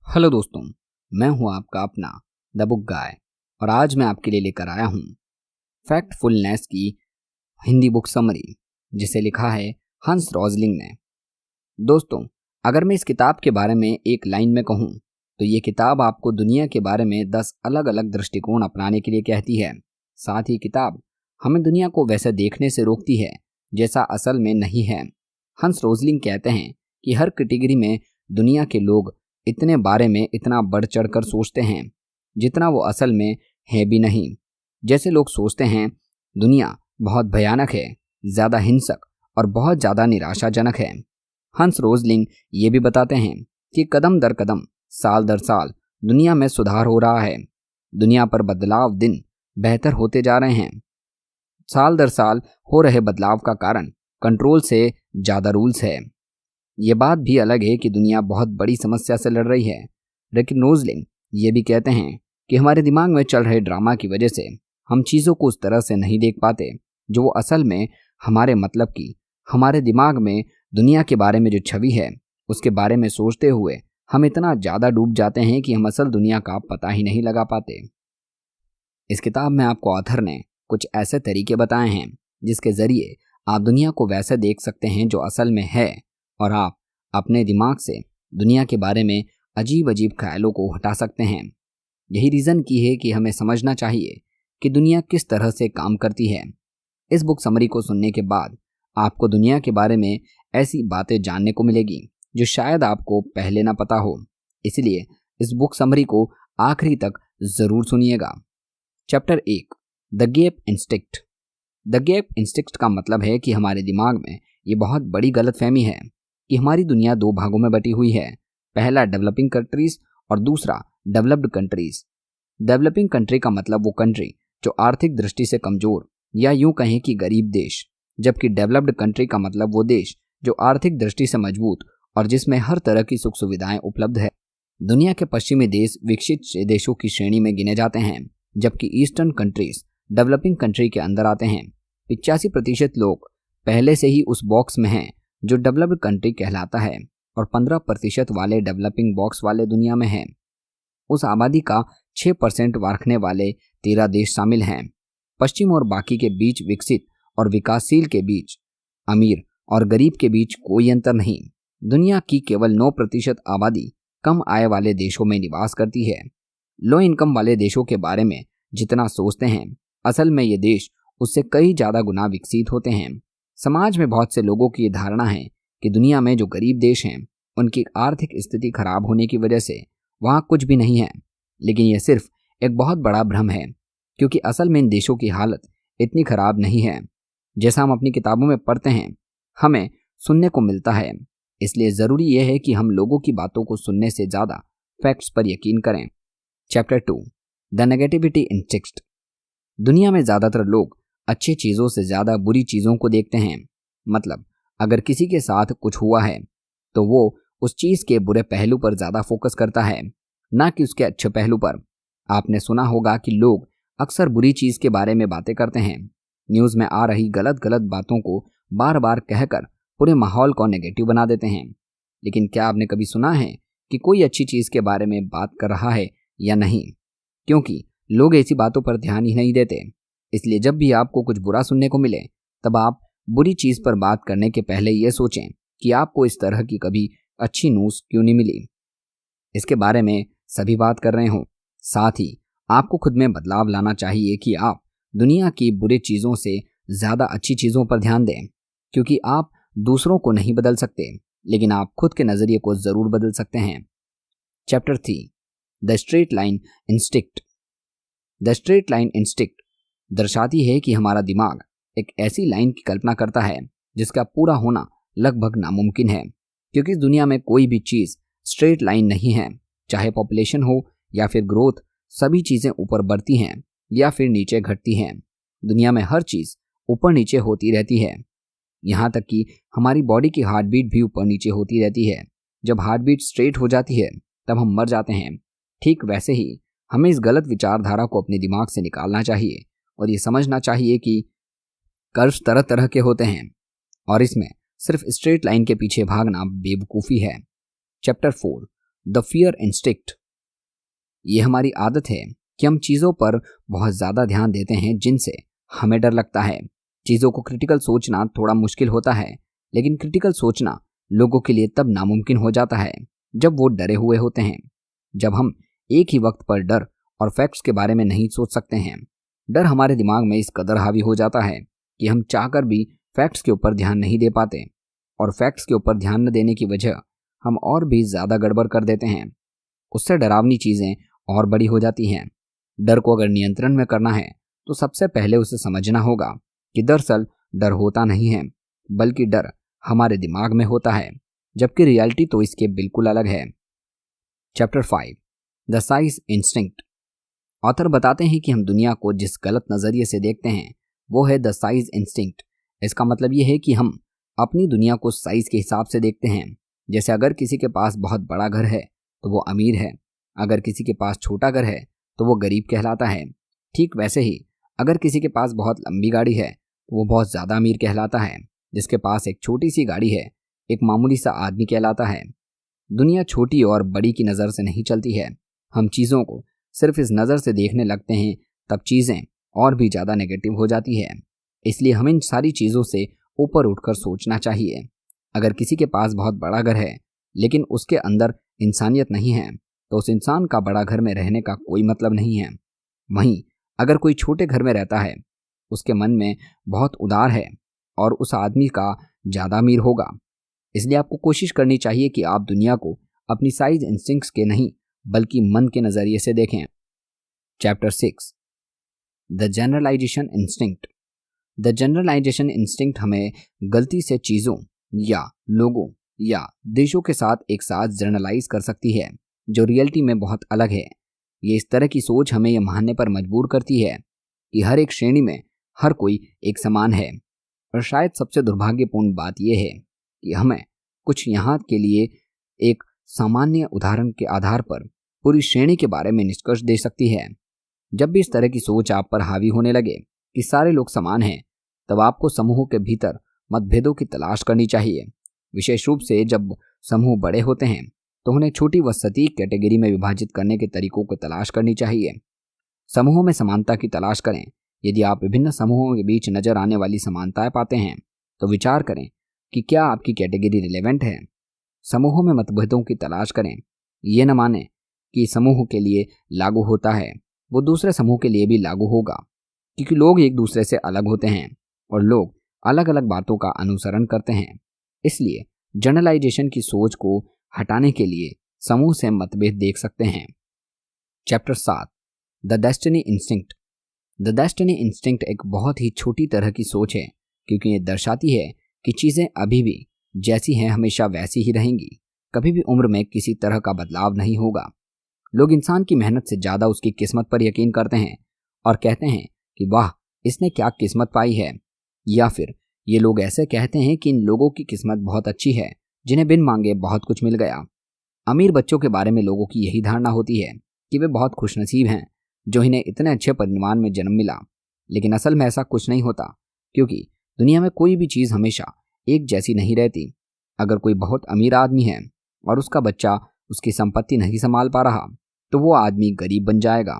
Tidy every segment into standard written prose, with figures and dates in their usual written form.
Hello दोस्तों, मैं हूं आपका अपना द बुक गाय और आज मैं आपके लिए लेकर आया हूं फैक्टफुलनेस की हिंदी बुक समरी जिसे लिखा है हंस रोजलिंग ने। दोस्तों, अगर मैं इस किताब के बारे में एक लाइन में कहूं तो ये किताब आपको दुनिया के बारे में 10 अलग अलग दृष्टिकोण अपनाने के लिए कहती है। साथ ही किताब हमें दुनिया को वैसे देखने से रोकती है जैसा असल में नहीं है। हंस रोजलिंग कहते हैं कि हर कैटेगरी में दुनिया के लोग इतने बारे में इतना बढ़ चढ़ कर सोचते हैं जितना वो असल में है भी नहीं। जैसे लोग सोचते हैं दुनिया बहुत भयानक है, ज़्यादा हिंसक और बहुत ज़्यादा निराशाजनक है। हंस रोजलिंग ये भी बताते हैं कि कदम दर कदम, साल दर साल दुनिया में सुधार हो रहा है। दुनिया पर बदलाव दिन बेहतर होते जा रहे हैं। साल दर साल हो रहे बदलाव का कारण कंट्रोल से ज़्यादा रूल्स है। ये बात भी अलग है कि दुनिया बहुत बड़ी समस्या से लड़ रही है, लेकिन रोजलिंग ये भी कहते हैं कि हमारे दिमाग में चल रहे ड्रामा की वजह से हम चीज़ों को उस तरह से नहीं देख पाते जो वो असल में हमारे मतलब की। हमारे दिमाग में दुनिया के बारे में जो छवि है उसके बारे में सोचते हुए हम इतना ज़्यादा डूब जाते हैं कि हम असल दुनिया का पता ही नहीं लगा पाते। इस किताब में आपको ऑथर ने कुछ ऐसे तरीके बताए हैं जिसके ज़रिए आप दुनिया को वैसे देख सकते हैं जो असल में है और आप अपने दिमाग से दुनिया के बारे में अजीब अजीब ख्यालों को हटा सकते हैं। यही रीज़न की है कि हमें समझना चाहिए कि दुनिया किस तरह से काम करती है। इस बुक समरी को सुनने के बाद आपको दुनिया के बारे में ऐसी बातें जानने को मिलेगी जो शायद आपको पहले ना पता हो। इसलिए इस बुक समरी को आखिरी तक ज़रूर सुनिएगा। Chapter 1, the gap instinct. The gap instinct का मतलब है कि हमारे दिमाग में ये बहुत बड़ी गलतफहमी है कि हमारी दुनिया दो भागों में बटी हुई है। पहला डेवलपिंग कंट्रीज और दूसरा डेवलप्ड कंट्रीज। डेवलपिंग कंट्री का मतलब वो कंट्री जो आर्थिक दृष्टि से कमजोर या यूं कहें कि गरीब देश, जबकि डेवलप्ड कंट्री का मतलब वो देश जो आर्थिक दृष्टि से मजबूत और जिसमें हर तरह की सुख सुविधाएं उपलब्ध है। दुनिया के पश्चिमी देश विकसित देशों की श्रेणी में गिने जाते हैं, जबकि ईस्टर्न कंट्रीज डेवलपिंग कंट्री के अंदर आते हैं। 85% लोग पहले से ही उस बॉक्स में हैं जो डेवलप्ड कंट्री कहलाता है और 15% वाले डेवलपिंग बॉक्स वाले दुनिया में हैं। उस आबादी का 6% रखने वाले 13 देश शामिल हैं। पश्चिम और बाकी के बीच, विकसित और विकासशील के बीच, अमीर और गरीब के बीच कोई अंतर नहीं। दुनिया की केवल 9% आबादी कम आय वाले देशों में निवास करती है। लो इनकम वाले देशों के बारे में जितना सोचते हैं, असल में ये देश उससे कई ज़्यादा गुना विकसित होते हैं। समाज में बहुत से लोगों की ये धारणा है कि दुनिया में जो गरीब देश हैं उनकी आर्थिक स्थिति खराब होने की वजह से वहाँ कुछ भी नहीं है, लेकिन यह सिर्फ एक बहुत बड़ा भ्रम है, क्योंकि असल में इन देशों की हालत इतनी खराब नहीं है जैसा हम अपनी किताबों में पढ़ते हैं, हमें सुनने को मिलता है। इसलिए ज़रूरी यह है कि हम लोगों की बातों को सुनने से ज़्यादा फैक्ट्स पर यकीन करें। Chapter 2, the negativity instinct. दुनिया में ज़्यादातर लोग अच्छी चीज़ों से ज़्यादा बुरी चीज़ों को देखते हैं। मतलब अगर किसी के साथ कुछ हुआ है तो वो उस चीज़ के बुरे पहलू पर ज़्यादा फोकस करता है, ना कि उसके अच्छे पहलू पर। आपने सुना होगा कि लोग अक्सर बुरी चीज़ के बारे में बातें करते हैं। न्यूज़ में आ रही गलत गलत बातों को बार बार कहकर पूरे माहौल को नेगेटिव बना देते हैं। लेकिन क्या आपने कभी सुना है कि कोई अच्छी चीज़ के बारे में बात कर रहा है या नहीं? क्योंकि लोग ऐसी बातों पर ध्यान ही नहीं देते। इसलिए जब भी आपको कुछ बुरा सुनने को मिले तब आप बुरी चीज़ पर बात करने के पहले ये सोचें कि आपको इस तरह की कभी अच्छी न्यूज़ क्यों नहीं मिली। इसके बारे में सभी बात कर रहे हों। साथ ही आपको खुद में बदलाव लाना चाहिए कि आप दुनिया की बुरी चीज़ों से ज़्यादा अच्छी चीज़ों पर ध्यान दें, क्योंकि आप दूसरों को नहीं बदल सकते, लेकिन आप खुद के नज़रिए को ज़रूर बदल सकते हैं। Chapter 3, the straight line instinct. The straight line instinct दर्शाती है कि हमारा दिमाग एक ऐसी लाइन की कल्पना करता है जिसका पूरा होना लगभग नामुमकिन है, क्योंकि इस दुनिया में कोई भी चीज़ स्ट्रेट लाइन नहीं है। चाहे पॉपुलेशन हो या फिर ग्रोथ, सभी चीज़ें ऊपर बढ़ती हैं या फिर नीचे घटती हैं। दुनिया में हर चीज़ ऊपर नीचे होती रहती है, यहाँ तक कि हमारी बॉडी की हार्ट बीट भी ऊपर नीचे होती रहती है। जब हार्ट बीट स्ट्रेट हो जाती है तब हम मर जाते हैं। ठीक वैसे ही हमें इस गलत विचारधारा को अपने दिमाग से निकालना चाहिए और ये समझना चाहिए कि कर्व्स तरह तरह के होते हैं और इसमें सिर्फ स्ट्रेट लाइन के पीछे भागना बेवकूफ़ी है। Chapter 4, the fear instinct. ये हमारी आदत है कि हम चीज़ों पर बहुत ज़्यादा ध्यान देते हैं जिनसे हमें डर लगता है। चीज़ों को क्रिटिकल सोचना थोड़ा मुश्किल होता है, लेकिन क्रिटिकल सोचना लोगों के लिए तब नामुमकिन हो जाता है जब वो डरे हुए होते हैं। जब हम एक ही वक्त पर डर और फैक्ट्स के बारे में नहीं सोच सकते हैं। डर हमारे दिमाग में इस कदर हावी हो जाता है कि हम चाहकर भी फैक्ट्स के ऊपर ध्यान नहीं दे पाते, और फैक्ट्स के ऊपर ध्यान न देने की वजह हम और भी ज़्यादा गड़बड़ कर देते हैं। उससे डरावनी चीज़ें और बड़ी हो जाती हैं। डर को अगर नियंत्रण में करना है तो सबसे पहले उसे समझना होगा कि दरअसल डर होता नहीं है, बल्कि डर हमारे दिमाग में होता है, जबकि रियलिटी तो इसके बिल्कुल अलग है। Chapter 5, the size instinct. Author बताते हैं कि हम दुनिया को जिस गलत नज़रिए से देखते हैं वो है द साइज इंस्टिंक्ट। इसका मतलब ये है कि हम अपनी दुनिया को साइज के हिसाब से देखते हैं। जैसे अगर किसी के पास बहुत बड़ा घर है तो वो अमीर है, अगर किसी के पास छोटा घर है तो वो गरीब कहलाता है। ठीक वैसे ही अगर किसी के पास बहुत लंबी गाड़ी है तो वो बहुत ज़्यादा अमीर कहलाता है। जिसके पास एक छोटी सी गाड़ी है एक मामूली सा आदमी कहलाता है। दुनिया छोटी और बड़ी की नज़र से नहीं चलती है। हम चीज़ों को सिर्फ इस नज़र से देखने लगते हैं, तब चीज़ें और भी ज़्यादा नेगेटिव हो जाती है। इसलिए हमें इन सारी चीज़ों से ऊपर उठकर सोचना चाहिए। अगर किसी के पास बहुत बड़ा घर है लेकिन उसके अंदर इंसानियत नहीं है तो उस इंसान का बड़ा घर में रहने का कोई मतलब नहीं है। वहीं अगर कोई छोटे घर में रहता है, उसके मन में बहुत उदार है और उस आदमी का ज़्यादा अमीर होगा। इसलिए आपको कोशिश करनी चाहिए कि आप दुनिया को अपनी साइज इंस्टिंक्ट्स के नहीं बल्कि मन के नज़रिए से देखें। Chapter 6, the generalization instinct. The generalization instinct हमें गलती से चीज़ों या लोगों या देशों के साथ एक साथ जनरलाइज कर सकती है जो रियलिटी में बहुत अलग है। ये इस तरह की सोच हमें यह मानने पर मजबूर करती है कि हर एक श्रेणी में हर कोई एक समान है। और शायद सबसे दुर्भाग्यपूर्ण बात यह है कि हमें कुछ यहाँ के लिए एक सामान्य उदाहरण के आधार पर पूरी श्रेणी के बारे में निष्कर्ष दे सकती है। जब भी इस तरह की सोच आप पर हावी होने लगे कि सारे लोग समान हैं, तब आपको समूहों के भीतर मतभेदों की तलाश करनी चाहिए। विशेष रूप से जब समूह बड़े होते हैं तो उन्हें छोटी व सटीक कैटेगरी में विभाजित करने के तरीकों को तलाश करनी चाहिए। समूहों में समानता की तलाश करें। यदि आप विभिन्न समूहों के बीच नजर आने वाली समानताएं पाते हैं तो विचार करें कि क्या आपकी कैटेगरी रिलेवेंट है। समूहों में मतभेदों की तलाश करें। ये न माने कि समूह के लिए लागू होता है वो दूसरे समूह के लिए भी लागू होगा, क्योंकि लोग एक दूसरे से अलग होते हैं और लोग अलग अलग बातों का अनुसरण करते हैं। इसलिए जनरलाइजेशन की सोच को हटाने के लिए समूह से मतभेद देख सकते हैं। Chapter 7, the destiny instinct. The destiny instinct एक बहुत ही छोटी तरह की सोच है, क्योंकि ये दर्शाती है कि चीज़ें अभी भी जैसी हैं हमेशा वैसी ही रहेंगी। कभी भी उम्र में किसी तरह का बदलाव नहीं होगा। लोग इंसान की मेहनत से ज़्यादा उसकी किस्मत पर यकीन करते हैं और कहते हैं कि वाह इसने क्या किस्मत पाई है, या फिर ये लोग ऐसे कहते हैं कि इन लोगों की किस्मत बहुत अच्छी है जिन्हें बिन मांगे बहुत कुछ मिल गया। अमीर बच्चों के बारे में लोगों की यही धारणा होती है कि वे बहुत खुशनसीब हैं जो इन्हें इतने अच्छे परिवार में जन्म मिला। लेकिन असल में ऐसा कुछ नहीं होता, क्योंकि दुनिया में कोई भी चीज़ हमेशा एक जैसी नहीं रहती। अगर कोई बहुत अमीर आदमी है और उसका बच्चा उसकी संपत्ति नहीं संभाल पा रहा तो वो आदमी गरीब बन जाएगा।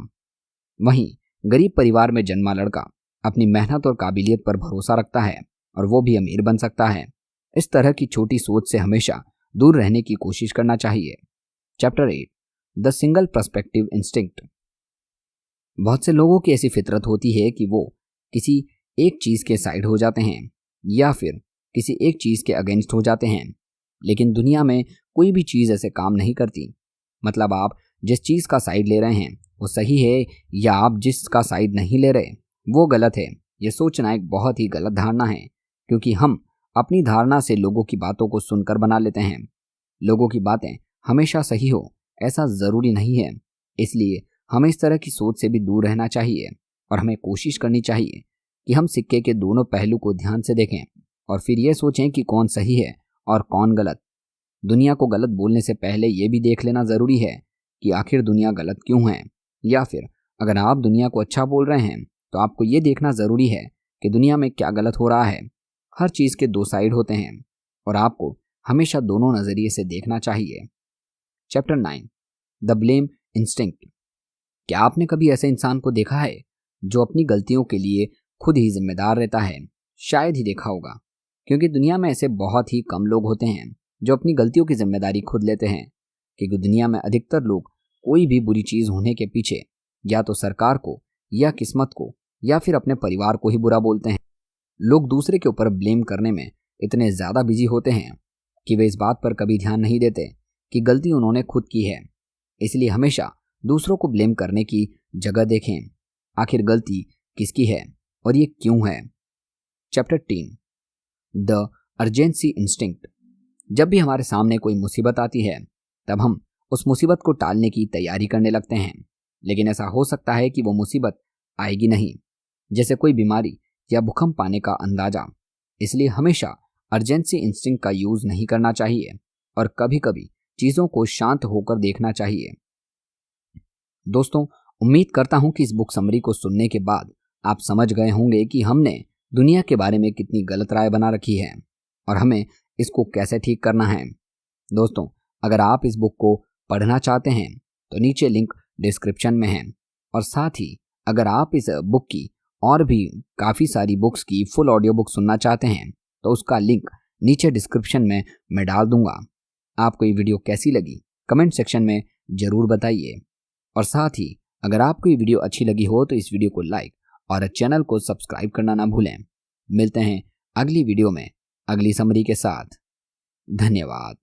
वहीं गरीब परिवार में जन्मा लड़का अपनी मेहनत और काबिलियत पर भरोसा रखता है और वो भी अमीर बन सकता है। इस तरह की छोटी सोच से हमेशा दूर रहने की कोशिश करना चाहिए। Chapter 8, the single perspective instinct. बहुत से लोगों की ऐसी फितरत होती है कि वो किसी एक चीज़ के साइड हो जाते हैं या फिर किसी एक चीज़ के अगेंस्ट हो जाते हैं, लेकिन दुनिया में कोई भी चीज़ ऐसे काम नहीं करती। मतलब आप जिस चीज़ का साइड ले रहे हैं वो सही है या आप जिसका साइड नहीं ले रहे वो गलत है। ये सोचना एक बहुत ही गलत धारणा है, क्योंकि हम अपनी धारणा से लोगों की बातों को सुनकर बना लेते हैं। लोगों की बातें हमेशा सही हो ऐसा ज़रूरी नहीं है। इसलिए हमें इस तरह की सोच से भी दूर रहना चाहिए और हमें कोशिश करनी चाहिए कि हम सिक्के के दोनों पहलू को ध्यान से देखें और फिर ये सोचें कि कौन सही है और कौन गलत। दुनिया को गलत बोलने से पहले ये भी देख लेना ज़रूरी है कि आखिर दुनिया गलत क्यों है, या फिर अगर आप दुनिया को अच्छा बोल रहे हैं तो आपको ये देखना ज़रूरी है कि दुनिया में क्या गलत हो रहा है। हर चीज़ के दो साइड होते हैं और आपको हमेशा दोनों नज़रिए से देखना चाहिए। Chapter 9 the blame instinct. क्या आपने कभी ऐसे इंसान को देखा है जो अपनी गलतियों के लिए खुद ही जिम्मेदार रहता है? शायद ही देखा होगा, क्योंकि दुनिया में ऐसे बहुत ही कम लोग होते हैं जो अपनी गलतियों की जिम्मेदारी खुद लेते हैं। क्योंकि दुनिया में अधिकतर लोग कोई भी बुरी चीज होने के पीछे या तो सरकार को या किस्मत को या फिर अपने परिवार को ही बुरा बोलते हैं। लोग दूसरे के ऊपर ब्लेम करने में इतने ज्यादा बिजी होते हैं कि वे इस बात पर कभी ध्यान नहीं देते कि गलती उन्होंने खुद की है। इसलिए हमेशा दूसरों को ब्लेम करने की जगह देखें आखिर गलती किसकी है और ये क्यों है। Chapter 10 the urgency instinct. जब भी हमारे सामने कोई मुसीबत आती है तब हम उस मुसीबत को टालने की तैयारी करने लगते हैं, लेकिन ऐसा हो सकता है कि वो मुसीबत आएगी नहीं, जैसे कोई बीमारी या भूकंप आने का अंदाजा। इसलिए हमेशा अर्जेंसी इंस्टिंक्ट का यूज नहीं करना चाहिए और कभी कभी चीजों को शांत होकर देखना चाहिए। दोस्तों, उम्मीद करता हूं कि इस बुक समरी को सुनने के बाद आप समझ गए होंगे कि हमने दुनिया के बारे में कितनी गलत राय बना रखी है और हमें इसको कैसे ठीक करना है। दोस्तों, अगर आप इस बुक को पढ़ना चाहते हैं तो नीचे लिंक डिस्क्रिप्शन में है, और साथ ही अगर आप इस बुक की और भी काफ़ी सारी बुक्स की फुल ऑडियो बुक सुनना चाहते हैं तो उसका लिंक नीचे डिस्क्रिप्शन में मैं डाल दूंगा। आपको ये वीडियो कैसी लगी कमेंट सेक्शन में ज़रूर बताइए, और साथ ही अगर आपको ये वीडियो अच्छी लगी हो तो इस वीडियो को लाइक और चैनल को सब्सक्राइब करना ना भूलें। मिलते हैं अगली वीडियो में अगली समरी के साथ। धन्यवाद।